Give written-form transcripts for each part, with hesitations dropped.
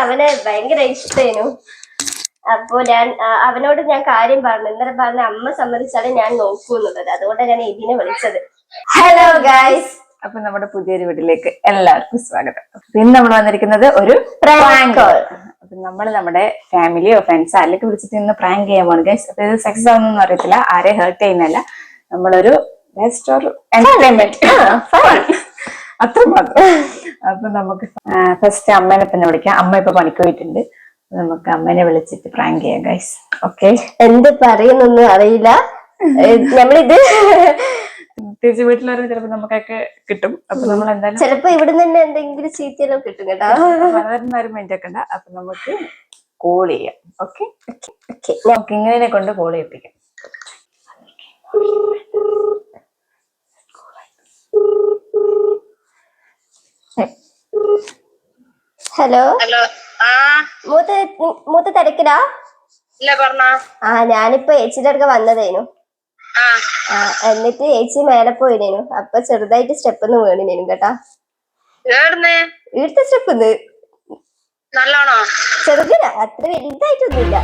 അവനെ ഭയങ്കര ഇഷ്ടേനു. അപ്പൊ ഞാൻ അവനോട് ഞാൻ കാര്യം പറഞ്ഞു. ഇന്നലെ പറഞ്ഞ അമ്മ സമ്മതിച്ചാലേ ഞാൻ നോക്കൂ എന്നുള്ളത്. അതുകൊണ്ടാണ് ഞാൻ ഇതിനെ വിളിച്ചത്. ഹലോ ഗൈസ്, അപ്പൊ നമ്മുടെ പുതിയൊരു വീട്ടിലേക്ക് എല്ലാവർക്കും സ്വാഗതം. ഇന്ന് നമ്മൾ വന്നിരിക്കുന്നത് ഒരു പ്രാങ്ക് കോൾ. അപ്പൊ നമ്മൾ നമ്മുടെ ഫാമിലിയോ ഫ്രണ്ട്സോ അല്ലെങ്കിൽ വിളിച്ചിട്ട് ഇന്ന് പ്രാങ്ക് ചെയ്യാൻ പോകണം ഗൈസ്. അപ്പൊ ഇത് സക്സസ് ആവുന്നൊന്നും അറിയത്തില്ല, ആരെ ഹേർട്ട് ചെയ്യുന്നല്ല, നമ്മളൊരു ബെസ്റ്റ് ഓർ എന്റർടൈൻമെന്റ് അത്ര മാത്രം. അപ്പൊ നമുക്ക് ഫസ്റ്റ് അമ്മേനെ തന്നെ വിളിക്കാം. അമ്മ ഇപ്പൊ പണിക്ക് പോയിട്ടുണ്ട്. നമുക്ക് അമ്മേനെ വിളിച്ചിട്ട് പ്രാങ്ക് ചെയ്യാം ഗൈസ്. ഓക്കെ, എന്ത് പറയുന്നൊന്നും അറിയില്ല. നമ്മളിത് തിരിച്ച് വീട്ടിൽ വരുമ്പോൾ ചിലപ്പോ നമുക്കൊക്കെ കിട്ടും. അപ്പൊ നമ്മൾ എന്തായാലും ചിലപ്പോ ഇവിടെ തന്നെ എന്തെങ്കിലും ചീത്തയെല്ലാം കിട്ടും കേട്ടോ. വളർന്നാരും മൈൻഡ് ആക്കണ്ട. അപ്പൊ നമുക്ക് കോൾ ചെയ്യാം. ഓക്കെ, നമുക്ക് ഇങ്ങനെ കൊണ്ട് കോൾ ചെയ്യിപ്പിക്കാം. ഹലോ ഹലോ, മൂത്ത തിരക്കിലാ? ഞാനിപ്പോ ചേച്ചിയുടെ അടുക്ക വന്നതേനു. എന്നിട്ട് ചേച്ചി മേലെ പോയിനേനു. അപ്പൊ ചെറുതായിട്ട് സ്റ്റെപ്പ് ഒന്ന് വീണിനേനു കേട്ടാ. ഇവിടുത്തെ സ്റ്റെപ്പ് നല്ലോണോ? ചെറുതില്ല, അത്ര വലുതായിട്ടൊന്നുമില്ല,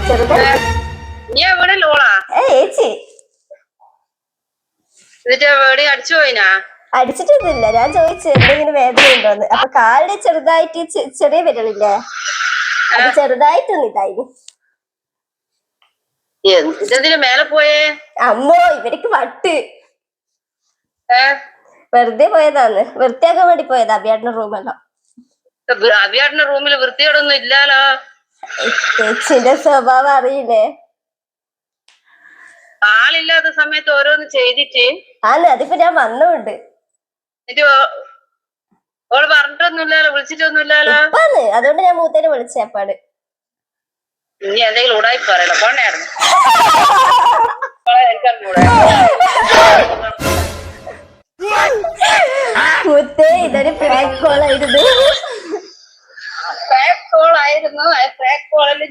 ചെറുതായിട്ട്. ചേച്ചി അടിച്ചിട്ടൊന്നുമില്ല. ഞാൻ ചോദിച്ചു എന്തെങ്കിലും വേദന ഉണ്ടോന്ന്. അപ്പൊ കാലിന് ചെറുതായിട്ട് ചെറിയ വിരലില്ലേ, അത് ചെറുതായിട്ടൊന്നും ഇതായിരുന്നു. മേലെ പോയേ അമ്മോ, ഇവർക്ക് വട്ട്. വെറുതെ പോയതാന്ന്, വൃത്തിയാക്കാൻ വേണ്ടി പോയതാ അഭിയാട്ടിന്റെ റൂമെല്ലാം. അഭിയാട്ടിന്റെ റൂമിൽ വൃത്തിയോടൊന്നും ഇല്ലാലോ. ചേച്ചിന്റെ സ്വഭാവം അറിയില്ലേ, ആളില്ലാത്ത സമയത്ത് ഓരോന്ന് ചെയ്തിട്ട്. അതിപ്പോ ഞാൻ വന്നോണ്ട്. ഓള് പറഞ്ഞിട്ടൊന്നുമില്ലല്ലോ, വിളിച്ചിട്ടൊന്നുമില്ലല്ലോ. അതുകൊണ്ട് ഞാൻ മൂത്തേനെ വിളിച്ചേപ്പാട്. ഇനി എന്തെങ്കിലും ഉടായി പറയണോ? പോണ്ടായിരുന്നു. മുത്തേ, ഇതൊരു പ്രാങ്ക് കോൾ ആയിരുന്നു.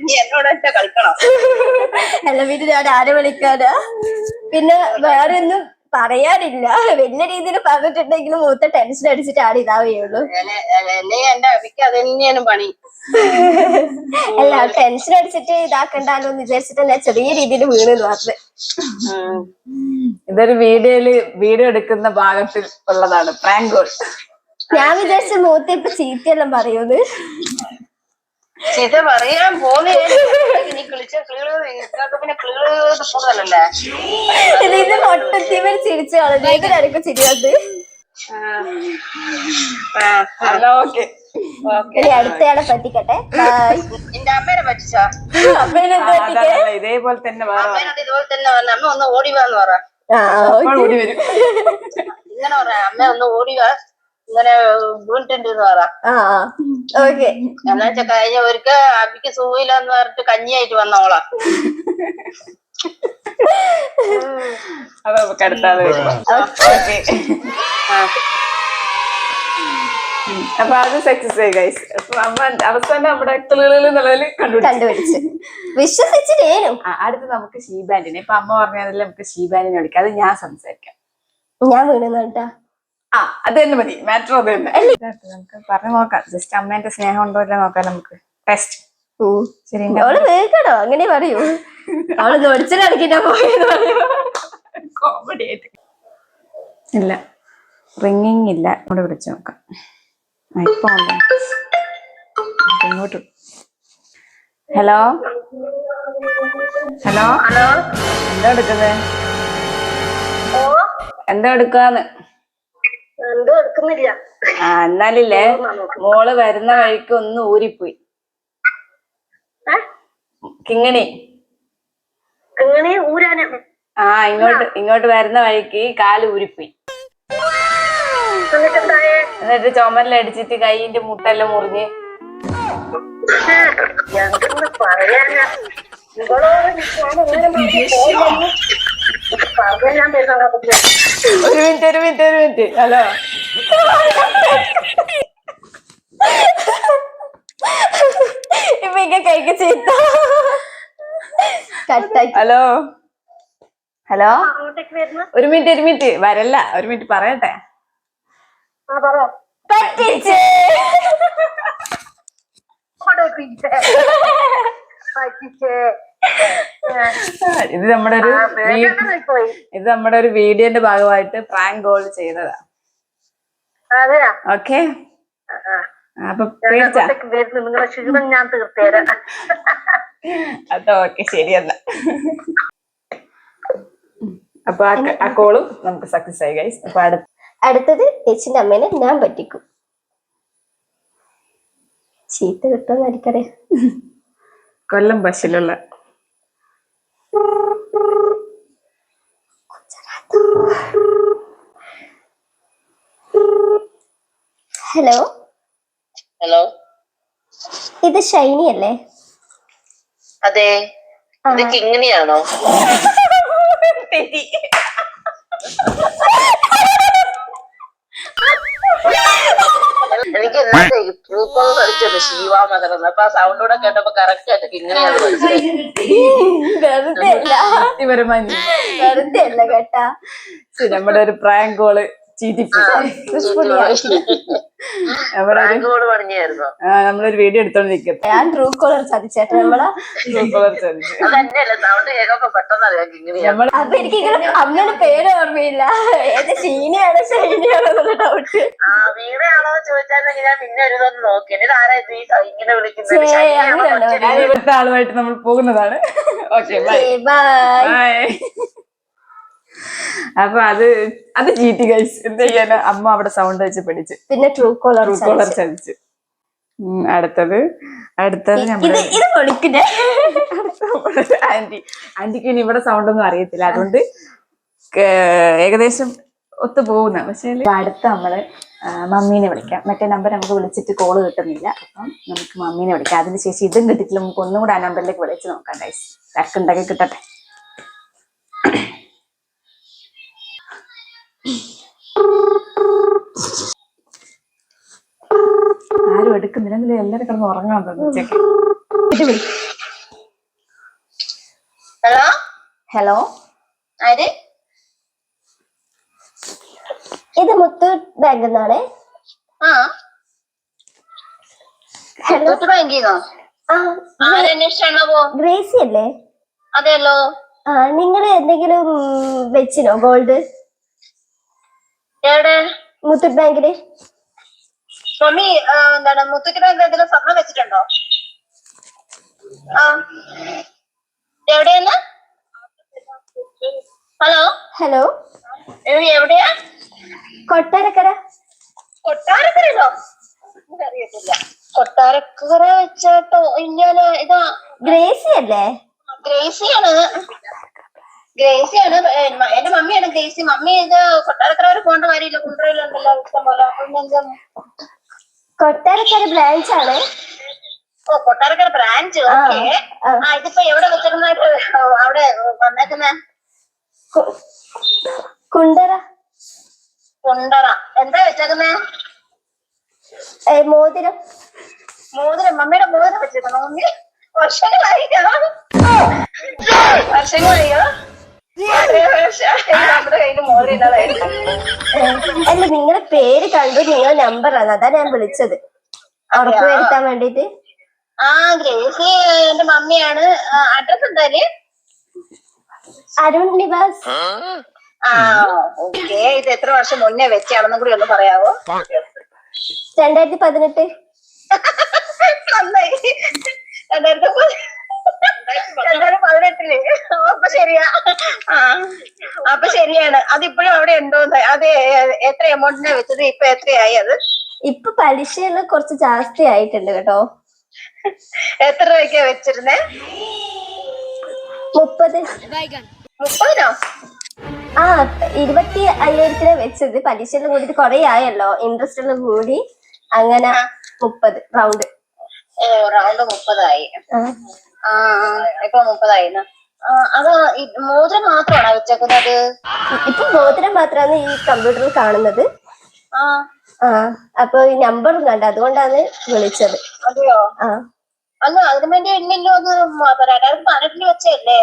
നീ എന്നോട് കളിക്കണം. അല്ല, പിന്നെ ഞാൻ ആരെ വിളിക്കാനാ? പിന്നെ വേറെ ഒന്നും പറയാനില്ല. വലിയ രീതിയിൽ പറഞ്ഞിട്ടുണ്ടെങ്കിലും മൂത്ത ടെൻഷൻ അടിച്ചിട്ട് ആടെ ഇതാവുകയുള്ളൂ. എന്റെ അവിക്ക് അത് തന്നെയാണ് പണി. അല്ല, ടെൻഷൻ അടിച്ചിട്ട് ഇതാക്കണ്ടാലോ എന്ന് വിചാരിച്ചിട്ട് ഞാൻ ചെറിയ രീതിയിൽ വീണെന്ന് പറഞ്ഞു. ഇതൊരു വീഡിയോ എടുക്കുന്ന ഭാഗത്തിൽ ഉള്ളതാണ് പ്രാങ്ക് കോൾ. ഞാൻ വിചാരിച്ച മൂത്ത ഇപ്പൊ ചീത്തയെല്ലാം പറയൂന്ന്. ചീത്ത പറയാൻ പോന്നേ. നീ കിളിച്ച പിന്നെ കൂടുതലല്ലേ. ഇത് മൊട്ടത്തിവർ ചിരിച്ചു കളഞ്ഞു. ഇതിനായിരിക്കും ചിരിയാത്. ഇനി അടുത്തയാളെ പറ്റിക്കട്ടെ. എന്റെ അമ്മേനെ പറ്റിച്ചോ? അമ്മേനെ ഇതേപോലെ തന്നെ ഇതുപോലെ തന്നെ പറഞ്ഞു. അമ്മ ഒന്ന് ഓടിവാന്ന് പറ. ഇങ്ങനെ പറ, അമ്മ ഒന്ന് ഓടിവാ, ഇങ്ങനെ വീണിട്ടുണ്ടെന്ന് പറ. എന്നുവെച്ചാ കഴിഞ്ഞ ഒരിക്കൽ അബിക്ക് സൂയില്ലാന്ന് പറഞ്ഞിട്ട് കഞ്ഞിയായിട്ട് വന്നോളാ. അത് നമുക്ക് അടുത്താതെ അപ്പൊ അത് സക്സസ് ആയി ഗൈസ്. അപ്പൊ അമ്മ അവസാനം നമ്മുടെ നിലവിൽ കണ്ടുപിടിച്ച് വിശ്വസിച്ചിട്ടേനും. അടുത്ത് നമുക്ക് ഷീബാൻഡിനെ, ഇപ്പൊ അമ്മ പറഞ്ഞതിൽ നമുക്ക് ഷീബാൻഡിനെ വിളിക്കാം. അത് ഞാൻ സംസാരിക്കാം. ഞാൻ വീണെന്നാട്ടാ. അത് തന്നെ മതി, മാറ്റർ അത് തന്നെ. നമുക്ക് പറഞ്ഞു നോക്കാം. ജസ്റ്റ് അമ്മേന്റെ സ്നേഹം ഉണ്ടോ ഇല്ല നോക്കാം നമുക്ക്. ടെസ്റ്റ്. ശരി, അവള് വേഗണോ അങ്ങനെ പറയൂ. അവള് നൊടിച്ചിടക്കിട്ടാ പോയെന്ന് പറയൂ. കോമഡി ആയിട്ട്. ഇല്ല, റിങ്ങിങ് ഇല്ല. ഇവിടെ വിളിച്ചു നോക്കാം. ഇപ്പൊ ഇങ്ങോട്ട്. ഹലോ ഹലോ ഹലോ, എന്താ എടുക്കുന്നത്? എന്താ എടുക്കാന്ന്? എന്നാലില്ലേ, മോള് വരുന്ന വഴിക്ക് ഒന്ന് ഊരിപ്പോയി. കിങ്ങിണി ഇങ്ങോട്ട് വരുന്ന വഴിക്ക് കാല് ഊരിപ്പോയി. എന്നിട്ട് ചുമരിലടിച്ചിട്ട് കൈയിന്റെ മുട്ടെല്ലാം മുറിഞ്ഞ്. ഒരു മിനിറ്റ്. ഹലോ, ഇപ്പൊ കൈക്ക് ചീത്ത. ഹലോ ഒരു മിനിറ്റ് വരല്ല, ഒരു മിനിറ്റ് പറയട്ടെ. പിന്നെ പറ്റിച്ചേ ഇത് നമ്മുടെ ഒരു പോയി. ഇത് നമ്മുടെ ഒരു വീഡിയോന്റെ ഭാഗമായിട്ട് പ്രാങ്ക് കോൾ ചെയ്തതാ. അതെയാ ഓക്കെ, അപ്പൊ പേടിച്ചാ? നിങ്ങളെ ക്ഷീണം ഞാൻ തീർത്തേരാ. അത് ഓക്കെ, ശരിയല്ല. അപ്പൊ ആ കോളും നമുക്ക് സക്സസ് ആയി ഗൈസ്. അപ്പൊ അടുത്തത് ചേച്ചിന്റെ അമ്മേനെ ഞാൻ പറ്റിക്കും. ചീത്ത കിട്ടുമെന്ന് എനിക്കറിയാം. കൊല്ലം ബസ്സിലുള്ള ഹലോ ഹലോ, ഇത് ഷൈനി അല്ലേ? അതെ, ഇത് കിങ്ങിണിയാണോ? എനിക്ക് എന്നാ ട്രൂക്കോള് കളിച്ചത് ശിവാമകരം. അപ്പൊ ആ സൗണ്ട് കൂടെ കേട്ടപ്പോ കറക്റ്റ് ആയിട്ട് കിങ്ങിണിയാണ് മനസ്സിലായി. വെറുതെ അല്ല, വെറുതെ അല്ല കേട്ടാ. നമ്മുടെ ഒരു പ്രാങ്ക് കോള് നമ്മളൊരു വീഡിയോ എടുത്തോണ്ടിരിക്കട്ടെ. ഞാൻ ട്രൂ കോളർ ചതിച്ചേട്ടാ നമ്മളെ. അതന്നെയല്ല സൗണ്ട് കേൾക്കുമ്പോ പെട്ടെന്ന് അറിയാം കിങ്ങിണിയാണ്. അപ്പൊ എനിക്കിങ്ങനെ അമ്മേടെ പേര് ഓർമ്മയില്ല. ഏത് ഷീനയാണോ ഷൈനിയാണോ എന്നുള്ള ഡൗട്ട്. വീണയാണോ ചോദിച്ചാൽ ഞാൻ പിന്നെ ഒരു ഇതൊന്ന് നോക്കി. എന്നിട്ട് ആരാ ഇങ്ങനെ വിളിക്കുന്നത്? ഇവിടുത്തെ ആളുമായിട്ട് നമ്മൾ പോകുന്നതാണ്. Okay, bye. അപ്പൊ അത് ജീറ്റി ഗൈസ്. എന്ത് ചെയ്യാന്, അമ്മ അവിടെ സൗണ്ട് വെച്ച് പിടിച്ച്. പിന്നെ ട്രൂ കോളർ ചതിച്ച്. അടുത്തത് നമ്മുടെ ആന്റിക്ക് ഇനി ഇവിടെ സൗണ്ട് ഒന്നും അറിയത്തില്ല, അതുകൊണ്ട് ഏകദേശം ഒത്തു പോകുന്ന. പക്ഷെ അടുത്ത നമ്മള് മമ്മീനെ വിളിക്കാം. മറ്റേ നമ്പർ നമുക്ക് വിളിച്ചിട്ട് കോള് കിട്ടുന്നില്ല. അപ്പം നമുക്ക് മമ്മീനെ വിളിക്കാം. അതിനുശേഷം ഇതും കിട്ടിയിട്ടില്ല, നമുക്ക് ഒന്നും കൂടെ ആ നമ്പറിലേക്ക് വിളിച്ച് നോക്കാം ഗൈസ്. തിരക്കുണ്ടാക്കി കിട്ടട്ടെ. ആരും എടുക്കുന്നില്ല, എല്ലാരും കിടന്ന് ഉറങ്ങാൻ തോന്നുന്നു ഉച്ചക്ക്. ഹലോ ഹലോ, ആര്? ഇത് മുത്തൂറ്റ് ബാങ്കിൽ നിന്നാണേ. ഹലോ, ബാങ്കിന്നോ? ആരന്വേഷിച്ചാണോ? ഗ്രേസി അല്ലേ? അതെയല്ലോ. നിങ്ങൾ എന്തെങ്കിലും വെച്ചിനോ ഗോൾഡ്? എവിടെ? മുത്തൂറ്റ് ബാങ്കില്. മമ്മി എന്താണ് മുത്തൂറ്റ് ബാങ്കിൽ എന്തെങ്കിലും സ്വർണം വെച്ചിട്ടുണ്ടോ? എവിടെയെന്ന്? ഹലോ ഹലോ, എവിടെയാ? കൊട്ടാരക്കര. കൊട്ടാരക്കരയോ? അറിയത്തില്ല. കൊട്ടാരക്കര വെച്ചാട്ടോ? ഇല്ലാലോ. ഇതാ ഗ്രേസി അല്ലേ? ഗ്രേസിയാണ്. എന്റെ മമ്മിയാണ് ഗ്രേസി. മമ്മി ഇത് കൊട്ടാരക്കര വരെ പോകേണ്ട കാര്യമില്ല, കുണ്ടറയിലുണ്ടല്ലോ ഇഷ്ടം പോലെ. കൊട്ടാരക്കര ബ്രാഞ്ച് ആണ്. ഓ, കൊട്ടാരക്കര ബ്രാഞ്ച്. ഓക്കെ. ഇതിപ്പോ എവിടെ വെച്ചിരുന്നായിട്ട് അവിടെ വന്നേക്കുന്നേ? കുണ്ടറ. എന്താ വെച്ചേക്കുന്നേ? മോതിരം. മമ്മിയുടെ മോതിരം വെച്ചേക്കുന്നോ? മമ്മി വർഷങ്ങളായിയോ? നമ്മുടെ കയ്യില് മോതിരം ഇല്ലാതായിരുന്നു. അല്ല, നിങ്ങളുടെ പേര് കണ്ടു, നിങ്ങളുടെ നമ്പറാണ്, അതാ ഞാൻ വിളിച്ചത് ഉറപ്പ് വരുത്താൻ വേണ്ടിട്ട്. ഗ്രേസി എന്റെ മമ്മിയാണ്. അഡ്രസ് എന്തായാലും അരുൺ നിവാസ്. ഓക്കെ. ഇത് എത്ര വർഷം മുന്നേ വെച്ചാണെന്നും കൂടി ഒന്ന് പറയാവോ? 2018. നന്നായി. 2018. അപ്പൊ ശരിയാ. അപ്പൊ ശരിയാണ്. അതിപ്പോഴും അവിടെ ഉണ്ടോന്ന്? അത് എത്ര എമൗണ്ടിനാ വെച്ചത്? ഇപ്പൊ എത്രയായി അത്? ഇപ്പൊ പലിശയെല്ലാം കുറച്ച് ജാസ്തി ആയിട്ടുണ്ട് കേട്ടോ. എത്ര രൂപയ്ക്കാ വെച്ചിരുന്നേ? 30. 30നോ? 25,000 വെച്ചത്. പലിശയെല്ലാം കൂടിയിട്ട് കുറെ ആയല്ലോ, ഇൻട്രസ്റ്റ് എല്ലാം കൂടി. അങ്ങനെ 30 റൗണ്ട്. റൗണ്ട് 30 ഇപ്പൊ 30 അത് മോതിരം മാത്രമാണോ വെച്ചേക്കുന്നത്? ഇപ്പൊ മോതിരം മാത്രമാണ് ഈ കമ്പ്യൂട്ടറിൽ കാണുന്നത്. അപ്പൊ ഈ നമ്പറും കണ്ട, അതുകൊണ്ടാണ് വിളിച്ചത്. അതെയോ? അല്ല, അതിനു വേണ്ടി ഇല്ലല്ലോ. അത് 2018 വെച്ചല്ലേ?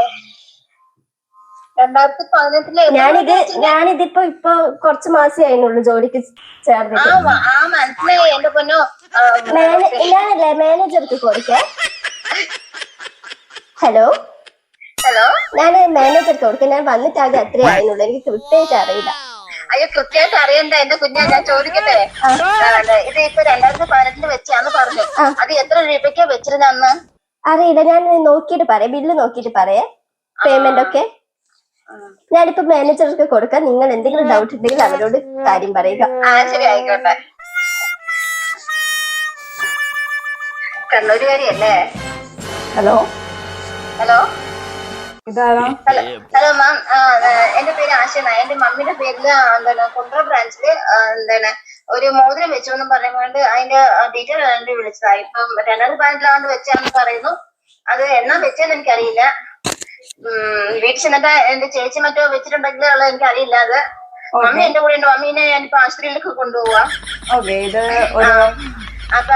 2018 ഞാനിതിപ്പോ കുറച്ച് മാസേ ആയിരുന്നുള്ളൂ ജോലിക്ക് ചേർന്നിട്ട്. മനസ്സിലായി എന്റെ പൊന്നോ. ഞാനല്ലേ മാനേജർക്ക് കൊടുക്കേ. ഹലോ ഞാൻ മാനേജർക്ക് കൊടുക്കാം. ഞാൻ വന്നിട്ട് ആകെ അത്രേ ആയിരുന്നുള്ളൂ. എനിക്ക് കൃത്യമായിട്ട് അറിയില്ല. അയ്യോ കൃത്യമായിട്ട് അറിയണ്ട എന്റെ കുഞ്ഞാ. ഞാൻ ചോദിക്കട്ടെ, ഇത് ഇപ്പൊ 2018 വെച്ചാന്ന് പറഞ്ഞു. അത് എത്ര രൂപയ്ക്കാ വെച്ചിരുന്ന അന്ന്? അറിയില്ല, ഞാൻ നോക്കിയിട്ട് പറയാം. ബില്ല് നോക്കിയിട്ട് പറയാം പേയ്മെന്റ് ഒക്കെ. ഞാനിപ്പോ മാനേജർക്ക് കൊടുക്കാം. നിങ്ങൾ എന്തെങ്കിലും ഡൗട്ട് ഉണ്ടെങ്കിൽ അവരോട് കാര്യം പറയുക. ശരി, ആയിക്കോട്ടെ. കണ്ണൂരുകാരിയല്ലേ? ഹലോ ഇതാരാ? ഹലോ മാം, എന്റെ പേര് ആശന. എന്റെ മമ്മിയുടെ പേരില് കുണ്ട്ര ബ്രാഞ്ചില് ഒരു മോതിരം വെച്ചു എന്ന് പറഞ്ഞുകൊണ്ട് അതിന്റെ ഡീറ്റെയിൽ വേണ്ടി വിളിച്ചതാ. ഇപ്പം 2018 വെച്ചാന്ന് പറയുന്നു. അത് എന്നാ വെച്ചെന്ന് എനിക്കറിയില്ല. വീട്ടിൽ ചെന്നിട്ട് എന്റെ ചേച്ചി മറ്റോ വെച്ചിട്ടുണ്ടെങ്കിൽ ഉള്ളത് എനിക്കറിയില്ല. അത് മമ്മി എന്റെ കൂടെ ഉണ്ട്. മമ്മീനെ ഞാനിപ്പോ ആശുപത്രിയിലേക്ക് കൊണ്ടുപോവാ. അപ്പൊ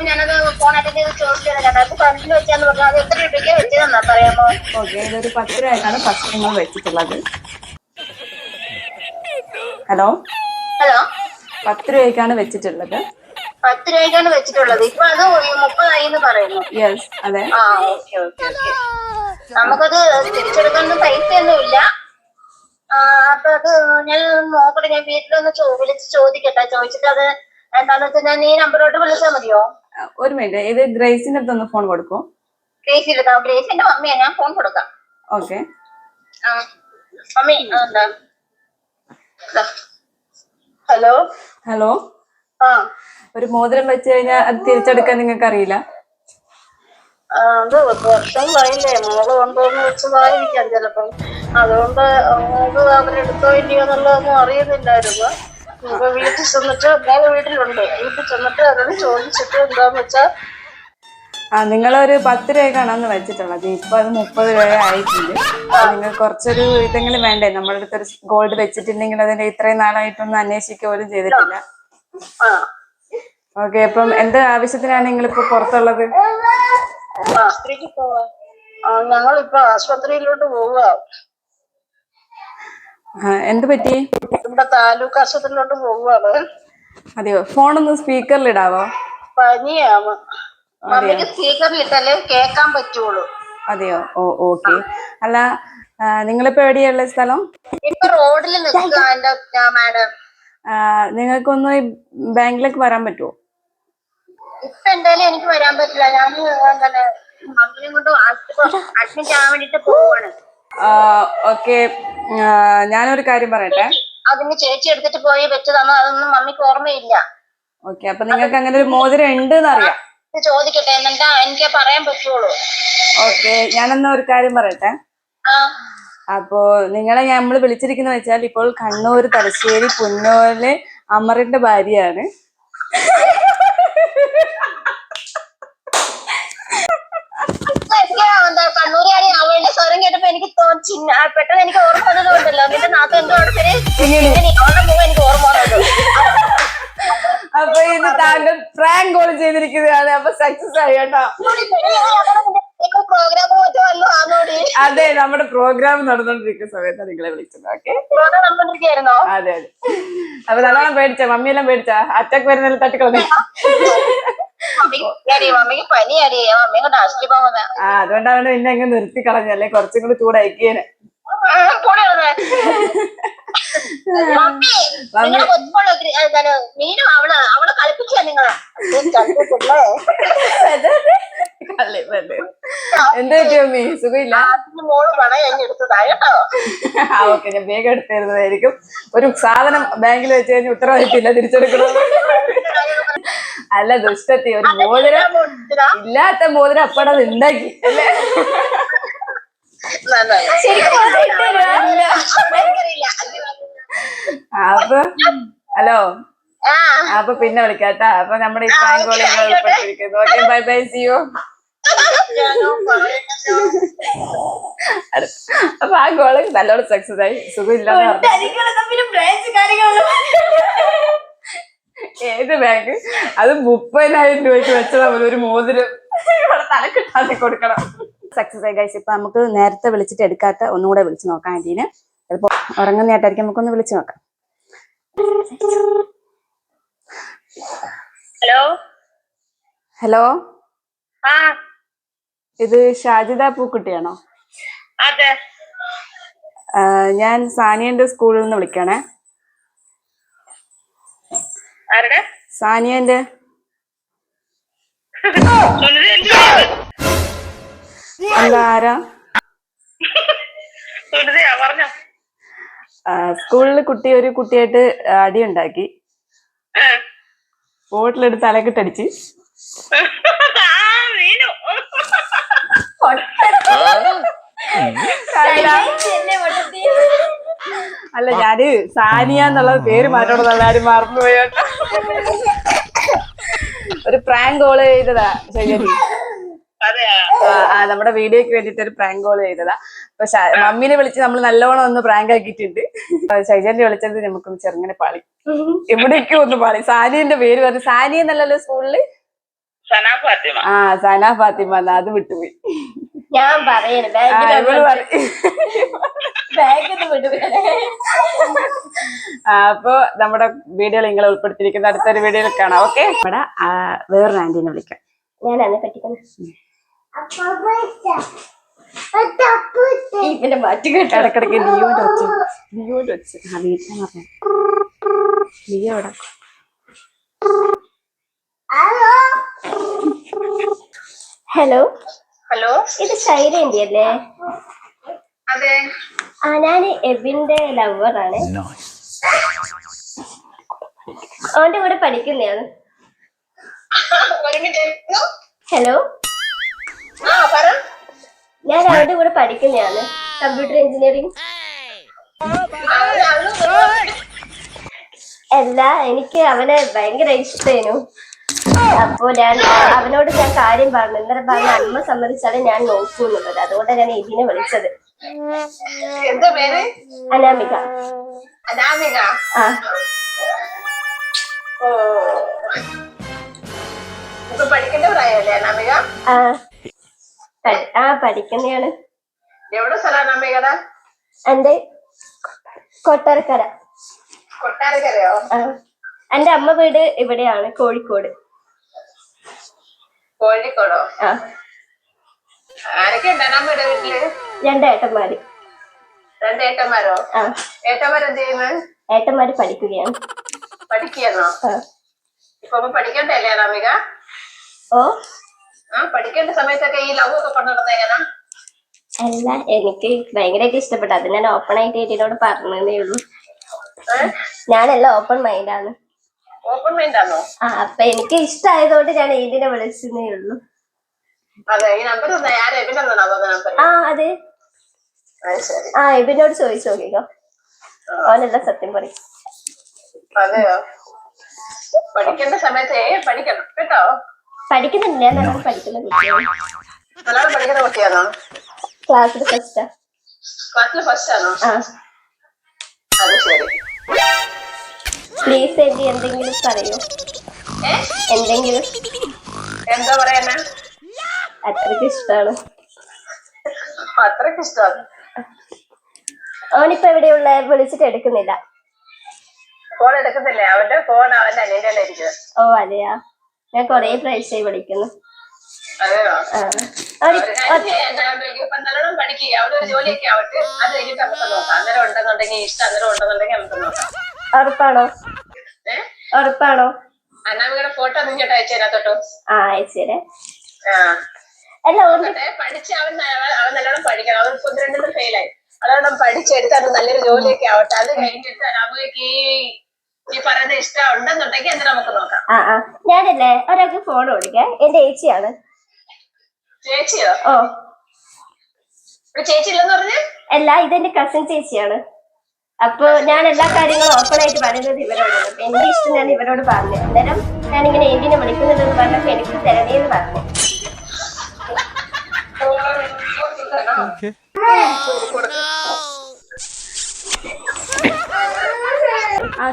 ഞാനത് ഫോൺ അറ്റൻഡ് ചെയ്ത് ചോദിച്ചത് 2018 വെച്ചാന്ന് പറഞ്ഞു. അത് എത്ര രൂപയ്ക്ക് വെച്ചതെന്നാ പറയാമോ? ഇതൊരു 10 രൂപയ്ക്കാണ് ഫസ്റ്റ് നിങ്ങൾ വെച്ചിട്ടുള്ളത്. ഹലോ 10 രൂപയ്ക്കാണ് വെച്ചിട്ടുള്ളത്. 10 രൂപയ്ക്കാണ് വെച്ചിട്ടുള്ളത്. ഇപ്പൊ അത് 30 എന്ന് പറയുന്നു. യെസ്, അതെ. ഓക്കെ. നമുക്കത് തിരിച്ചെടുക്കാനൊന്നും പൈസയൊന്നും ഇല്ല. അപ്പൊ അത് ഞാൻ നോക്കട്ടെ. ഞാൻ വീട്ടിലൊന്ന് വിളിച്ച് ചോദിക്കട്ടെ. ചോദിച്ചിട്ട് അത് എന്താന്ന് വെച്ചാൽ ഞാൻ ഈ നമ്പറോട്ട് വിളിച്ചാൽ മതിയോ? ഒരു മിനിറ്റ്, ഇത് ഗ്രേസിന്റെ അടുത്തൊന്ന് ഫോൺ കൊടുക്കും. ഗ്രേസിന്റെ മമ്മിയാ. ഞാൻ ഫോൺ കൊടുക്കാം. ഓക്കെ. മമ്മി ഹലോ ഒരു മോതിരം വെച്ച് കഴിഞ്ഞാൽ അത് തിരിച്ചെടുക്കാൻ നിങ്ങൾക്ക് അറിയില്ല? അത് വർഷങ്ങളായില്ലേ, മോള് കൊണ്ടുവന്ന് വെച്ചതായിരിക്കാം ചിലപ്പം. അതുകൊണ്ട് അത് അവരെടുത്തോ ഇല്ലയോ എന്നുള്ളതൊന്നും അറിയുന്നില്ലായിരുന്നു. ഇപ്പൊ വീട്ടിൽ ചെന്നിട്ട് മോള് വീട്ടിലുണ്ട്. വീട്ടിൽ ചെന്നിട്ട് അവരോട് ചോദിച്ചിട്ട് എന്താന്ന് വെച്ചാ നിങ്ങളൊരു 10 രൂപയ്ക്കാണ് അന്ന് വെച്ചിട്ടുള്ളത്. ഇപ്പൊ അത് 30 രൂപ ആയിട്ടുണ്ട്. നിങ്ങൾ കുറച്ചൊരു ഇതെങ്കിലും വേണ്ടേ? നമ്മുടെ അടുത്തൊരു ഗോൾഡ് വെച്ചിട്ടുണ്ടെങ്കിൽ അതിന്റെ ഇത്രയും നാളായിട്ടൊന്നും അന്വേഷിക്കുക പോലും ചെയ്തിട്ടില്ല. ഓക്കെ, അപ്പം എന്ത് ആവശ്യത്തിനാണ് നിങ്ങളിപ്പോ പുറത്തുള്ളത്? ആശുപത്രിക്ക് പോവാ. ഞങ്ങളിപ്പോ ആശുപത്രിയിലോട്ട് പോവുക. എന്ത് പറ്റി? ഇവിടെ താലൂക്ക് ആശുപത്രിയിലോട്ട് പോവുകയാണ്. അതെയോ? ഫോണൊന്ന് സ്പീക്കറിൽ ഇടാവോ? പനിയാണ്. മമ്മിക്ക് സ്പീക്കറിൽ ഇട്ടാലേ കേൾക്കാൻ പറ്റുള്ളൂ. അതെയോ? ഓക്കെ. അല്ല, നിങ്ങളിപ്പോ എവിടെയുള്ള സ്ഥലം? ഇപ്പൊ റോഡിൽ നിൽക്കുക മാഡം. നിങ്ങൾക്കൊന്ന് ബാങ്കിലേക്ക് വരാൻ പറ്റുമോ? ഇപ്പൊ എന്തായാലും എനിക്ക് വരാൻ പറ്റില്ല. ഞാൻ മമ്മിനെ കൊണ്ട് അഡ്മിറ്റ് ആവാൻ വേണ്ടിട്ട് പോവാണ്. ഓക്കെ, ഞാനൊരു കാര്യം പറയട്ടെ. അതിന് ചേച്ചി എടുത്തിട്ട് പോയി വെച്ചതാണോ അതൊന്നും മമ്മിക്ക് ഓർമ്മയില്ല. ഓക്കെ, അപ്പൊ നിങ്ങൾക്ക് അങ്ങനെ ഒരു മോതിരം ഉണ്ട് എന്നറിയാം. ചോദിക്കട്ടെ, എന്നിട്ടാ എനിക്ക് പറയാൻ പറ്റുള്ളൂ. ഓക്കെ, ഞാനെന്നാ ഒരു കാര്യം പറയട്ടെ. അപ്പോ നിങ്ങളെ നമ്മള് വിളിച്ചിരിക്കുന്ന വെച്ചാൽ ഇപ്പോൾ കണ്ണൂർ തലശ്ശേരി പുന്നോല് അമറിന്റെ ഭാര്യയാണ്. കണ്ണൂരിയാണി അവളുടെ സ്വരം കേട്ടപ്പോ എനിക്ക് പെട്ടെന്ന് എനിക്ക് ഓർമ്മ വന്നതുകൊണ്ടല്ലോ. നിന്റെ നാട്ടം എന്തുകൊണ്ട് അവളുടെ മുഖം എനിക്ക് ഓർമ്മ വന്നത്. അപ്പൊ ഇത് താങ്കൾ പ്രാങ്ക് കോൾ ചെയ്തിരിക്കുന്നതാണ്. അപ്പൊ സക്സസ് ആയി കേട്ടോ. പ്രോഗ്രാം അതെ, നമ്മുടെ പ്രോഗ്രാം നടന്നുകൊണ്ടിരിക്കുന്ന സമയത്താണ് നിങ്ങളെ വിളിച്ചത്. ഓക്കെ, നടന്നുകൊണ്ടിരിക്കുകയായിരുന്നോ? അതെ. അപ്പൊ നല്ലോണം പേടിച്ച? മമ്മിയെല്ലാം പേടിച്ച? അറ്റാക്ക് വരുന്നതിൽ തട്ടിക്കളഞ്ഞു. മമ്മിക്ക് പനിയാടി. മമ്മിയെ കൊണ്ട് ആശുപത്രി പോകുന്നത്. അതുകൊണ്ടാണ് പിന്നെ അങ്ങ് നിർത്തി കളഞ്ഞല്ലേ. കുറച്ചും കൂടി ചൂടാക്കിയേനെ. മീനും അവളെ കളിപ്പിച്ചാ നിങ്ങളെ. എന്താ പറ്റിയോ മീ? സുഖമില്ല? മോള് പണം കഴിഞ്ഞെടുത്തതാ കേട്ടോ. ഓക്കെ, ഞാൻ വേഗം എടുത്തിരുന്നതായിരിക്കും. ഒരു സാധനം ബാങ്കിൽ വെച്ച് കഴിഞ്ഞാൽ ഉത്തരവാദിത്തമില്ല തിരിച്ചെടുക്കണം. അല്ല ദുഷ്ടത്തി, ഒരു മോതിരം ഇല്ലാത്ത മോതിരം അപ്പടത് ഉണ്ടാക്കി അല്ലേ? അപ്പൊ ഹലോ, അപ്പൊ പിന്നെ വിളിക്കാട്ടാ. അപ്പൊ നമ്മുടെ ഈ പ്രാങ്ക് കോൾ ഉൾപ്പെട്ടിരിക്കുന്നു. Okay, bye bye, see you. അപ്പൊ ആ ഗോള് നല്ലോണം സക്സസ് ആയി. സുഖമില്ലാന്ന് പറഞ്ഞു. ഏത് ബാങ്ക്? അത് 30,000 രൂപയ്ക്ക് വെച്ചതാ ഒരു മോതിരം. തലക്കിട്ടാതെ കൊടുക്കണം. സക്സസ് ആയി ഗൈസ്. ഇപ്പൊ നമുക്ക് നേരത്തെ വിളിച്ചിട്ട് എടുക്കാത്ത ഒന്നുകൂടെ വിളിച്ചു നോക്കാം. ആന്റീനെ ചിലപ്പോ ഉറങ്ങുന്നതായിട്ടായിരിക്കും. നമുക്കൊന്ന് വിളിച്ചു നോക്കാം. ഹലോ ഹലോ, ആ ഇത് ഷാജിദ പൂക്കുട്ടിയാണോ? അതെ. ഞാൻ സാനിയന്റെ സ്കൂളിൽ നിന്ന് വിളിക്കണേ. ആരുടെ? സാനിയന്റെ. അല്ല, ആരാ? പറഞ്ഞോ. സ്കൂളിൽ ഒരു കുട്ടിയായിട്ട് അടിയുണ്ടാക്കി. ബോട്ടിലെടുത്ത് തലക്കിട്ടടിച്ച്. അല്ല, ഞാന് സാനിയ എന്നുള്ള പേര് മാറ്റണം. ആരും മറന്നുപോയോട്ടോ. ഒരു പ്രാങ്ക് കോള് ചെയ്തതാ ശരി. നമ്മുടെ വീഡിയോക്ക് വേണ്ടിട്ട് ഒരു പ്രാങ്ക് കോള് ചെയ്തതാ. അപ്പൊ മമ്മീനെ വിളിച്ച് നമ്മൾ നല്ലോണം ഒന്ന് പ്രാങ്ക് ആക്കിയിട്ടുണ്ട്. ശൈജന്റെ വിളിച്ചത് നമുക്കൊന്ന് ചെറുങ്ങനെ പാളി. എവിടേക്കോ ഒന്ന് പാളി. സാനിയന്റെ പേര് പറഞ്ഞു. സാനിയ എന്നല്ലല്ലോ സ്കൂളില്? സന ഫാത്തിമ. അത് വിട്ടുപോയി. ഞാൻ പറയണേ അപ്പൊ നമ്മുടെ വീഡിയോയിൽ നിങ്ങളെ ഉൾപ്പെടുത്തിയിരിക്കുന്ന അടുത്തൊരു വീഡിയോയിൽ കാണാം. ഓക്കെ, നമ്മുടെ വേറൊരു ആന്റീനെ വിളിക്കാം. ഞാൻ അന്നെ പറ്റിക്കണം. മാറ്റി കേട്ടോ. ഇടക്കിടക്ക് ലിയോന്റെ വെച്ച് വീട്ടിൽ പറഞ്ഞു. ലിയോ ഇവിടെ. ഹലോ ഹലോ, ഇത് ശൈലേന്ത്യ അല്ലേ? അതെ. ഞാൻ എബിന്റെ ലവറാണ്. അവന്റെ കൂടെ പഠിക്കുന്നതാണ്. ഹലോ, ഞാൻ അവന്റെ കൂടെ പഠിക്കുന്നതാണ്. Computer engineering. അല്ല, എനിക്ക് അവനെ ഭയങ്കര ഇഷ്ടേനു. അപ്പൊ അവനോട് ഞാൻ കാര്യം പറഞ്ഞു. ഇന്നലെ പറഞ്ഞ അമ്മ സമ്മതിച്ചാലേ ഞാൻ നോക്കൂ എന്നുള്ളത്. അതുകൊണ്ടാണ് ഞാൻ ഇതിനെ വിളിച്ചത്. എന്താ പേര്? അനാമിക. അനാമിക. ആ, പഠിക്കേണ്ട പ്രായമല്ലേ അനാമിക? പഠിക്കുന്നതാണ്. എവിടെ സ്ഥലം അനാമികയുടെ? എന്റെ കൊട്ടാരക്കര. കൊട്ടാരക്കരയോ? എന്റെ അമ്മ വീട് ഇവിടെയാണ്, കോഴിക്കോട്. കോഴിക്കോടോ? ആ. ആരൊക്കെ ഉണ്ട് അനാമികയുടെ വീട്ടില്? 2 ഏട്ടന്മാര്. 2 ഏട്ടന്മാരോ? ആ. ഏട്ടന്മാരെന്ത് ചെയ്യുന്നത്? ഏട്ടന്മാര് പഠിക്കുകയാണ്. പഠിക്കുകയാണോ? ഇപ്പൊ പഠിക്കണ്ടല്ലേ അനാമിക? ഓ, പഠിക്കേണ്ട സമയത്തൊക്കെ ഈ ലവ് ഒക്കെ കൊണ്ടുവന്നത് എങ്ങനാ? അല്ല, എനിക്ക് ഭയങ്കരമായിട്ട് ഇഷ്ടപ്പെട്ടു. അത് ഞാൻ ഓപ്പൺ ആയിട്ട് ഏട്ടിനോട് പറഞ്ഞതേ ഉള്ളൂ. ഞാനെല്ലാം ഓപ്പൺ മൈൻഡാണ്. ഓപ്പൺ മൈൻഡ് ആണോ? അപ്പൊ എനിക്ക് ഇഷ്ടമായതുകൊണ്ട് ഞാൻ ഏതിനെ വിളിച്ചതേ ഉള്ളൂ. അതെ, ഈ നമ്പർ എബിനാണോ നമ്പർ? അതെ. എബിനോട് ചോദിച്ചു നോക്കിക്കോ. അവനെല്ലാം സത്യം പറയും. അതെയോ? പഠിക്കേണ്ട സമയത്ത് പഠിക്കണം കേട്ടോ. പഠിക്കുന്നില്ല, ഞാൻ നല്ലോണം പഠിക്കുന്ന കുട്ടിയാണ്. നല്ലോണം പഠിക്കുന്ന കുട്ടിയാണോ? ക്ലാസ്സിൽ ഫസ്റ്റാ. ക്ലാസ്സിൽ ഫസ്റ്റ് ആണോ? അത് ശരി. പ്ലീസ് എബി, എന്തെങ്കിലും പറയൂ. എന്തെങ്കിലും. എന്താ പറയാ? അത്രയ്ക്ക് ഇഷ്ടമാണ്. അത്രയ്ക്ക് ഇഷ്ടമാണ്. അവനിപ്പോ എവിടെയുള്ള? വിളിച്ചിട്ട് എടുക്കുന്നില്ല. ഫോൺ എടുക്കുന്നില്ലേ? അവന്റെ ഫോൺ അവന്റെ അനിയന്റെ തന്നെ ഇരിക്കുന്നത്. ഓ അതെയാ? ഞാൻ കൊറേ പ്രാവശ്യമായി വിളിക്കുന്നു. അതെയോ? നല്ലോണം പഠിക്കുക. അവിടെ ഒരു ജോലിയൊക്കെ ആവട്ടെ, അത് കഴിഞ്ഞിട്ട് നമുക്ക് നോക്കാം. അന്നേരം ഉണ്ടെന്നുണ്ടെങ്കിൽ ഇഷ്ടം, അന്നേരം ഉണ്ടെന്നുണ്ടെങ്കിൽ നമുക്ക് നോക്കാം. ഉറപ്പാണോ? ഉറപ്പാണോ? അനാമികയുടെ ഫോട്ടോ നിങ്ങോട്ട് അയച്ചതിനകത്തോട്ടോ? അയച്ചേരെ. അല്ല, പഠിച്ച് അവൻ നല്ലോണം പഠിക്കണം. അവൻ 1-2 ഫെയിലായി. അതോടെ പഠിച്ചെടുത്ത് അത് നല്ലൊരു ജോലിയൊക്കെ ആവട്ടെ. അത് കഴിഞ്ഞിട്ട് അനാമികക്ക് ഈ പറയുന്ന ഇഷ്ടം ഉണ്ടെന്നുണ്ടെങ്കിൽ അത് നമുക്ക് നോക്കാം. ഞാനല്ലേ ഒരാൾക്ക് ഫോൺ കൊടുക്കാം. എന്റെ ചേച്ചിയാണ്. ചേച്ചിയോ? ഓ, ചേച്ചി ഇല്ലെന്ന് പറഞ്ഞു? അല്ല, ഇതെന്റെ കസിൻ ചേച്ചിയാണ്. അപ്പൊ ഞാൻ എല്ലാ കാര്യങ്ങളും ഓപ്പൺ ആയിട്ട് പറയുന്നത് ഇവരോടാണ്. അപ്പൊ എന്റെ ഇഷ്ടം ഞാൻ ഇവരോട് പറഞ്ഞു. അന്നേരം ഞാനിങ്ങനെ ഏതിനെ വിളിക്കുന്നുണ്ടെന്ന് പറഞ്ഞപ്പോ എനിക്ക് തരണേന്ന് പറഞ്ഞു.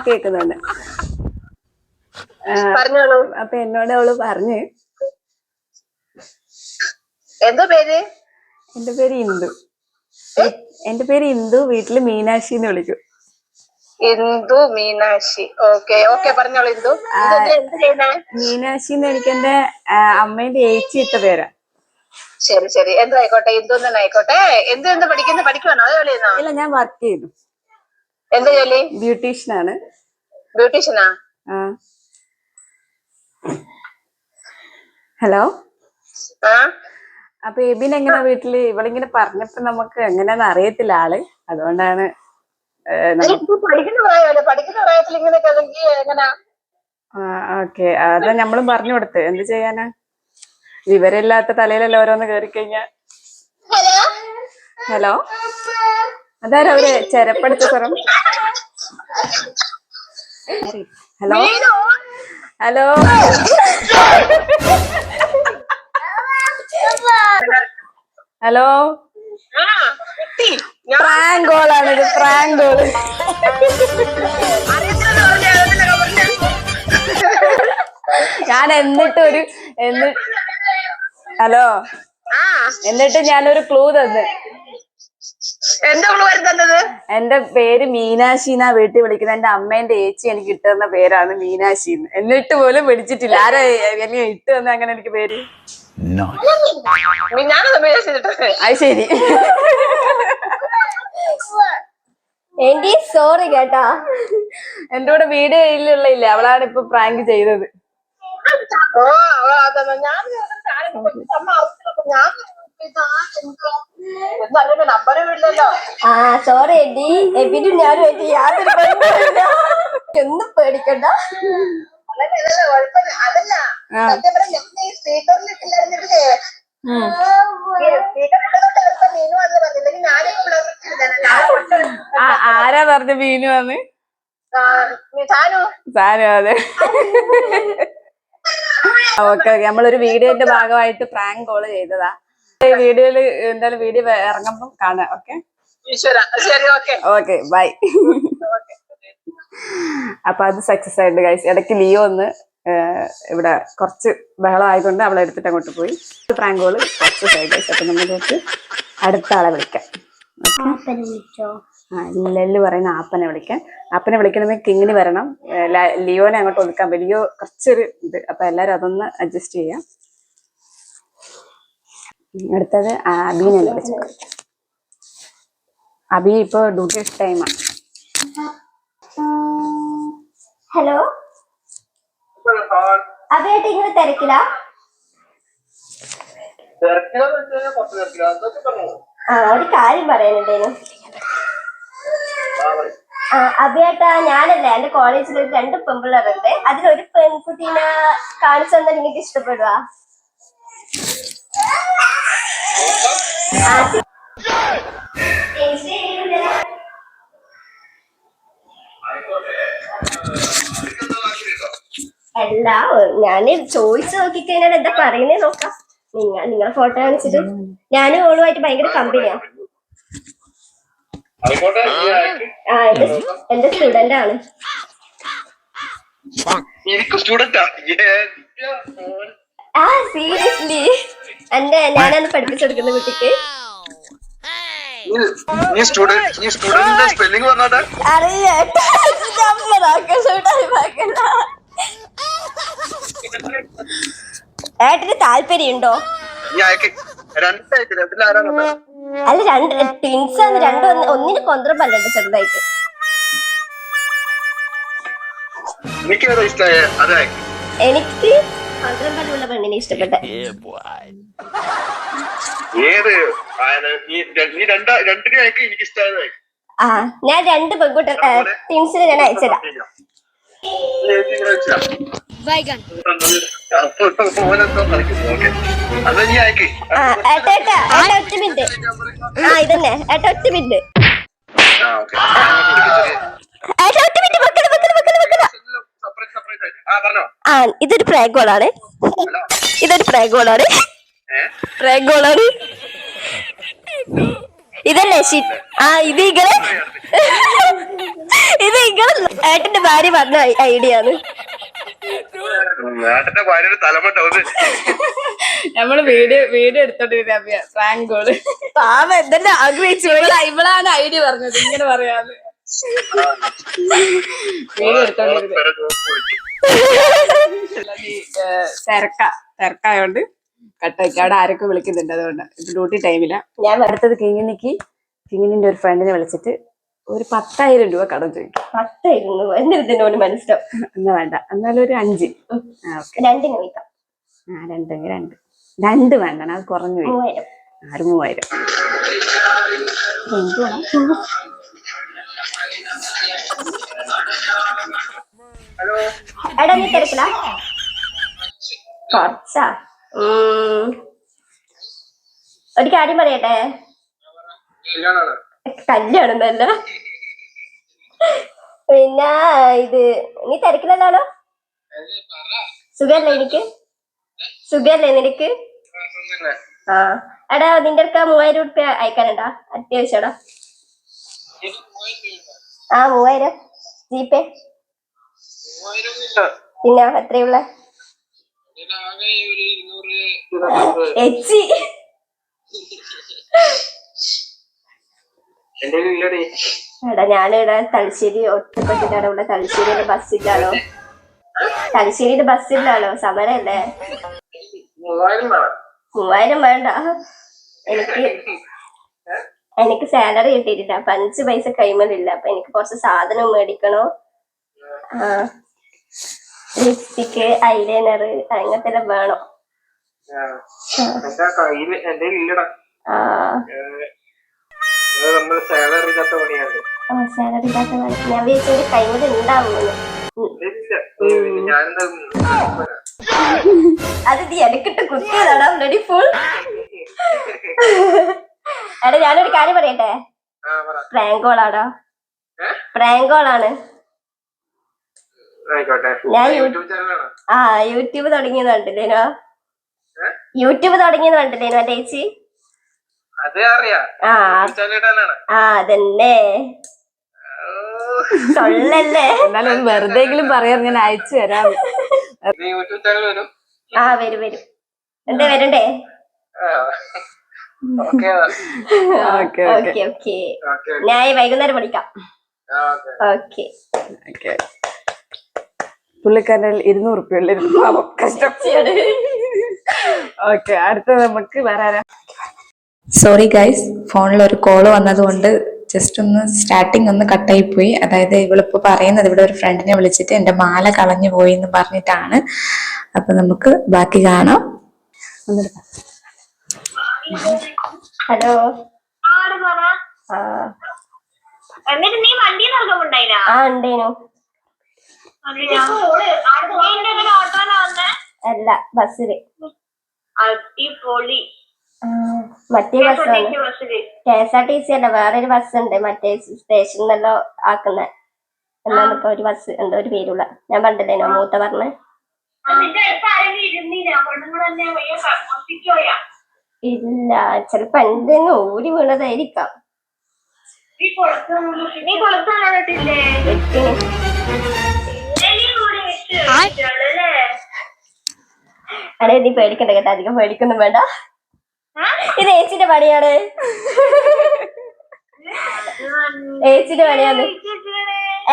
കേക്കുന്നുണ്ട്. പറഞ്ഞോളൂ. അപ്പൊ എന്നോട് അവള് പറഞ്ഞ് എന്തോ പേര്? എന്റെ പേര് ഇന്ദു. എന്റെ പേര് ഇന്ദു. വീട്ടില് മീനാക്ഷി എന്ന് വിളിക്കും. ഇന്ദു മീനാക്ഷി. ഓക്കെ ഓക്കെ, പറഞ്ഞോളൂ ഇന്ദു. എന്ത് ചെയ്യുന്നേ? മീനാക്ഷി എന്ന് എനിക്ക് എന്റെ അമ്മേന്റെ ഏച്ചി ഇട്ട പേരാ. ശരി ശരി, എന്തോ ആയിക്കോട്ടെ, ഇന്ദു തന്നെ ആയിക്കോട്ടെ. എന്ത് പഠിക്കുവാണോ അതോ ജോലി ചെയ്യുന്നോ? ഇല്ല, ഞാൻ വർക്ക് ചെയ്തു. എന്താ ജോലി? ബ്യൂട്ടീഷ്യനാണ്. ബ്യൂട്ടീഷ്യനാ? ഹലോ. ആ, അപ്പൊ എബിൻ എങ്ങനെ വീട്ടില് ഇവളിങ്ങനെ പറഞ്ഞപ്പോ നമുക്ക് എങ്ങനെയാന്ന് അറിയത്തില്ല ആള്, അതുകൊണ്ടാണ് പഠിക്കുന്ന പ്രായമല്ലേ, പഠിക്കുന്ന പ്രായത്തിൽ ഇങ്ങനെയൊക്കെ എങ്ങനാ? ഓക്കെ, അതാ നമ്മളും പറഞ്ഞു കൊടുത്ത്. എന്ത് ചെയ്യാനാ, വിവരമില്ലാത്ത തലയിലല്ല ഓരോന്ന് കേറിക്കഴിഞ്ഞാ. ഹലോ, അതാരാ അവര് ചെരപ്പടിച്ച സ്വരം? ഹലോ ഹലോ ഹലോ, പ്രാങ്ക് കോളാണിത്, പ്രാങ്ക് കോള്. ഞാൻ ഹലോ, എന്നിട്ട് ഞാനൊരു ക്ലൂ തന്ന്. എന്താ തന്നത്? എന്റെ പേര് മീനാക്ഷി എന്നാ വീട്ടിൽ വിളിക്കുന്നത്. എന്റെ അമ്മേന്റെ ഏച്ചി എനിക്ക് ഇട്ടുതന്ന പേരാണ് മീനാക്ഷി. എന്നിട്ട് പോലും പിടിച്ചിട്ടില്ല. ആരാ എനിക്ക് ഇട്ട് തന്നെ അങ്ങനെ എനിക്ക് പേര്? അത് ശരി. എന്റെ സോറി കേട്ടാ. എന്റെ കൂടെ വീഡിയോയിലുള്ള ഇല്ല, അവളാണ് ഇപ്പൊ പ്രാങ്ക് ചെയ്തത്. ആ സോറി എഡി, എബിനും ഞാനും എന്റെ യാതൊരു ബന്ധവുമില്ല. ഒന്നും പേടിക്കണ്ട. അതല്ല, സത്യം പറഞ്ഞാൽ ഞാൻ ഈ സ്പീക്കറിലിട്ടില്ലായിരുന്നില്ലേ? ആരാ പറഞ്ഞ മീനു വന്ന്? സാനു, അതെ. ഓക്കെ, നമ്മളൊരു വീഡിയോന്റെ ഭാഗമായിട്ട് പ്രാങ്ക് കോള് ചെയ്തതാ. ഈ വീഡിയോയില് എന്തായാലും വീഡിയോ ഇറങ്ങുമ്പോ കാണാം. Okay okay, bye. അപ്പൊ അത് സക്സസ് ആയിട്ട് ഗൈസ്. ഇടയ്ക്ക് ലിയോ ഒന്ന് ഇവിടെ കുറച്ച് ബഹളം ആയതുകൊണ്ട് അവളെ എടുത്തിട്ട് അങ്ങോട്ട് പോയി. പ്രാങ്ക് കോള് സക്സസ് ആയി ഗൈസ്. അപ്പൊ നമുക്ക് അടുത്ത ആളെ വിളിക്കാം. ലെല്ല് പറയുന്ന ആപ്പനെ വിളിക്കാൻ. ആപ്പനെ വിളിക്കണമെങ്കിൽ കിങ്ങിന് വരണം. ലിയോനെ അങ്ങോട്ട് ഒതുക്കാൻ പറ്റും. ലിയോ കുറച്ചൊരു ഇത്, അപ്പൊ എല്ലാരും അതൊന്ന് അഡ്ജസ്റ്റ് ചെയ്യാം. അടുത്തത് അബീനെ വിളിച്ചു. അബി ഇപ്പൊ ഡ്യൂട്ടി ടൈമാണ്. ഹലോ, അബിയായിട്ട് ഇങ്ങനെ തിരക്കില്ല? ഒരു കാര്യം പറയാനുണ്ടേനു. അബിയേട്ടാ, ഞാനല്ലേ, എന്റെ കോളേജിൽ 2 പെൺപിള്ളേരുണ്ട്. അതിലൊരു പെൺകുട്ടീനെ കാണിച്ചു തന്നാൽ നിങ്ങൾക്ക് ഇഷ്ടപ്പെടുക? അല്ല, ഞാന് ചോദിച്ചു നോക്കിക്കഴിഞ്ഞാൽ എന്താ പറയുന്നേ നോക്കാം. നിങ്ങളെ ഫോട്ടോ കാണിച്ചിട്ട് ഞാനും ഓളുമായിട്ട് ഭയങ്കര കമ്പനിയാ. എന്റെ സ്റ്റുഡന്റ് ആണ്. സീരിയസ്ലി ഞാനാണ് പഠിപ്പിച്ചെടുക്കുന്ന കുട്ടിക്ക്. ഏട്ടന് താല്പര്യമുണ്ടോ? അല്ല, 2 ട്വിൻസ് ആണ്. 2 ഒന്നിന് കൊന്ത്രപ്പല്ലുണ്ട് ചെറുതായിട്ട്. എനിക്ക് കൊന്ത്രപ്പല്ലുള്ള പെണ്ണിനെ ഇഷ്ടപ്പെട്ടെ. ഞാൻ 2 പെൺകുട്ടി ട്വിൻസിനെ ഞാൻ അയച്ചതാ. ഏട്ടാ ഒറ്റ മിനിറ്റ്. ഇതന്നെ ഏട്ടാ, ഒറ്റ മിനിറ്റ്. ഇതൊരു പ്രാങ്കോളാണ്. പ്രാങ്കോളാണ്. ഇതല്ലേ ഇത് ഇങ്ങനെ ഏട്ടന്റെ ഭാര്യ പറഞ്ഞ ഐഡിയ ആണ്. നമ്മള് വീഡിയോ എടുത്തോണ്ടിരുന്ന പ്രാങ്കോള് പാവ എന്തെല്ലാം ആഗ്രഹിച്ചു ഇവളാണ് ഐഡിയ പറഞ്ഞത് ഇങ്ങനെ പറയാന്ന്. വീഡിയോ എടുത്തോണ്ടിരുന്നത് തിരക്കായോണ്ട് കട്ടാക്കി. അവിടെ ആരൊക്കെ വിളിക്കുന്നുണ്ട്, അതുകൊണ്ട് ഇത് ഡ്യൂട്ടി ടൈമില്ല. ഞാൻ അടുത്തത് കിങ്ങിനിന്റെ ഒരു ഫ്രണ്ടിനെ വിളിച്ചിട്ട് ഒരു 10,000 രൂപ കടം ചോദിക്കും. 10,000 രൂപ എന്റെ ഇതിനോട് മനസ്സിലാവും. എന്നാ വേണ്ട, എന്നാലും ഒരു 5. രണ്ടിന് വിളിക്കാം. 2 വേണ്ട, അത് കുറഞ്ഞു പോയി. 3000. 3000. എടാ നീ തിരക്കില്ല കുറച്ചാ. ഒരു കാര്യം പറയട്ടെ, കല്യാണമല്ല. പിന്നെ ഇത് നീ തിരക്കില്ലല്ലോ? സുഖല്ലേ നിനക്ക്? ആ എടാ നിന്റെ അടുക്ക 3000 രൂപ അയക്കാനുണ്ടാ? അത്യാവശ്യടാ. 3000 ജിപേ. പിന്നെ എത്രയുള്ള എടാ ഞാനിവിടെ തലശ്ശേരി ഒറ്റപ്പെട്ടിട്ടാണ്. ഇവിടെ തലശ്ശേരിയുടെ ബസ്സില്ലാലോ, സമരല്ലേ. 3000 വേണ്ട, എനിക്ക് സാലറി കിട്ടിയിട്ടില്ല. അപ്പൊ 5 പൈസ കൈമലില്ല. അപ്പൊ എനിക്ക് കുറച്ച് സാധനം മേടിക്കണോ. ലിപ്സ്റ്റിക്ക്, ഐലൈനർ അങ്ങനത്തെ എല്ലാം വേണം. സാലറി ഇല്ലാത്ത പണി. ഞാൻ വിചാരിച്ചൊരു കൈമല് ഉണ്ടാവുന്നു. അത് നീ എനിക്കിട്ട് കുത്തിയതാടാ റെഡി ഫുൾ. എടാ ഞാനൊരു കാര്യം പറയട്ടെ, പ്രാങ്കോളാടാ, പ്രാങ്കോളാണ്. ഞാൻ യൂട്യൂബ് തുടങ്ങിയത് കണ്ടില്ലേനോ? മറ്റേ ചേച്ചി. അതന്നെ തൊള്ളല്ലേ. എന്നാലും വെറുതെങ്കിലും പറയാം, ഞാൻ അയച്ചു തരാം. വരും. എന്താ വരണ്ടേ? ഓക്കെ. ഞാൻ വൈകുന്നേരം വിളിക്കാം. ഓക്കെ. പുള്ളിക്കാരൻ്റെ 200 ഉറുപ്പിക കഷ്ടം. ഓക്കെ, അടുത്ത നമുക്ക് വേറെ. സോറി ഗൈസ്, ഫോണിൽ ഒരു കോള് വന്നതുകൊണ്ട് ജസ്റ്റ് ഒന്ന് സ്റ്റാർട്ടിങ് ഒന്ന് കട്ടായി പോയി. അതായത് ഇവളിപ്പോ പറയുന്നത് ഇവിടെ ഒരു ഫ്രണ്ടിനെ വിളിച്ചിട്ട് എന്റെ മാല കളഞ്ഞു പോയി എന്ന് പറഞ്ഞിട്ടാണ്. അപ്പൊ നമുക്ക് ബാക്കി കാണാം. ഹലോ. ഉണ്ടേനു. അല്ല, ബസ്സില്. മറ്റേ ബസ്സാണ്, KSRTC അല്ല, വേറൊരു ബസ് ഉണ്ട്. മറ്റേ സ്റ്റേഷനിലെല്ലാം ആക്കുന്ന എന്നാണിപ്പോ ഒരു ബസ് ഉണ്ട്, ഒരു പേരുള്ള. ഞാൻ പണ്ടല്ലേനോ മൂത്ത പറഞ്ഞ. ഇല്ല, ചിലപ്പോ എന്റെ ഊരി വീണതായിരിക്കാം. അടേ നീ പേടിക്കണ്ട കേട്ടോ, അധികം പേടിക്കൊന്നും വേണ്ട. ഇത് ഏച്ചിന്റെ പണിയാണ്.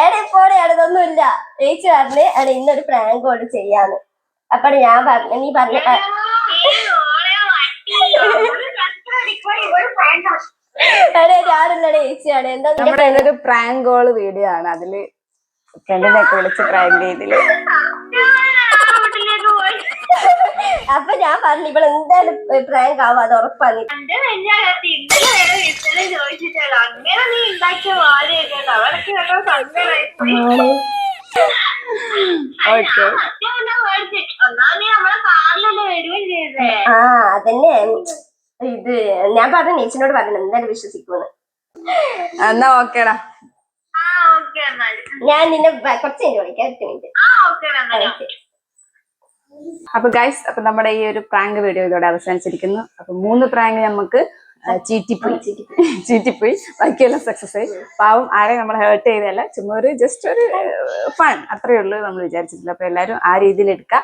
എടെ പോടെയാണ്, ഇതൊന്നുമില്ല. ഏച്ചി പറഞ്ഞ് അവിടെ ഇന്നൊരു പ്രാങ്ക് കൊണ്ട് ചെയ്യാന്ന്. അപ്പൊ ഞാൻ പറഞ്ഞു, നീ പറഞ്ഞ ഞാനല്ലേ ഏച്ചിയാണ്. എന്താ ഒരു പ്രാങ്ക് കോൾ വീഡിയോ ആണ്, അതില് ഫ്രണ്ടിനെയൊക്കെ വിളിച്ച് പ്രാങ്ക് ചെയ്തില്ല. അപ്പൊ ഞാൻ പറഞ്ഞു ഇവിടെ എന്തായാലും പ്രാങ്ക് ആവും, അത് ഉറപ്പാണ്. അതന്നെ ഇത് ഞാൻ പറഞ്ഞു, നേച്ചിനോട് പറഞ്ഞു എന്തായാലും വിശ്വസിക്കുമെന്ന്. എന്നാ ഓക്കേടാ, ഞാൻ നിന്നെ കുറച്ച് വിളിക്കാം. അപ്പൊ ഗൈസ്, അപ്പൊ നമ്മുടെ ഈ ഒരു പ്രാങ്ക് വീഡിയോ ഇതോടെ അവസാനിച്ചിരിക്കുന്നു. അപ്പൊ 3 പ്രാങ്ക് നമുക്ക് ചീറ്റിപ്പോയി ബാക്കിയെല്ലാം സക്സസ് ആയി. പാവം ആരെയും നമ്മൾ ഹേർട്ട് ചെയ്തതല്ല, ചുമ്മാ ഒരു ജസ്റ്റ് ഒരു ഫൺ അത്രയേ ഉള്ളൂ, നമ്മൾ വിചാരിച്ചിട്ടില്ല. അപ്പൊ എല്ലാവരും ആ രീതിയിൽ എടുക്കുക.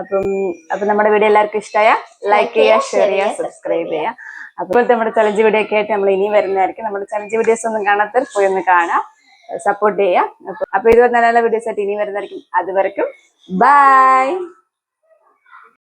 അപ്പം നമ്മുടെ വീഡിയോ എല്ലാവർക്കും ഇഷ്ടമായ ലൈക്ക് ചെയ്യുക, ഷെയർ ചെയ്യുക, സബ്സ്ക്രൈബ് ചെയ്യുക. അതുപോലെ നമ്മുടെ ചലഞ്ച് വീഡിയോ ഒക്കെ ആയിട്ട് നമ്മൾ ഇനി വരുന്നതായിരിക്കും. നമ്മുടെ ചലഞ്ച് വീഡിയോസ് ഒന്നും കാണാത്തവർ പോയി ഒന്ന് കാണാം, സപ്പോർട്ട് ചെയ്യാം. അപ്പൊ ഇതുപോലെ നല്ല നല്ല വീഡിയോസ് ആയിട്ട് ഇനി വരുന്നതായിരിക്കും. അതുവരെക്കും ബൈ.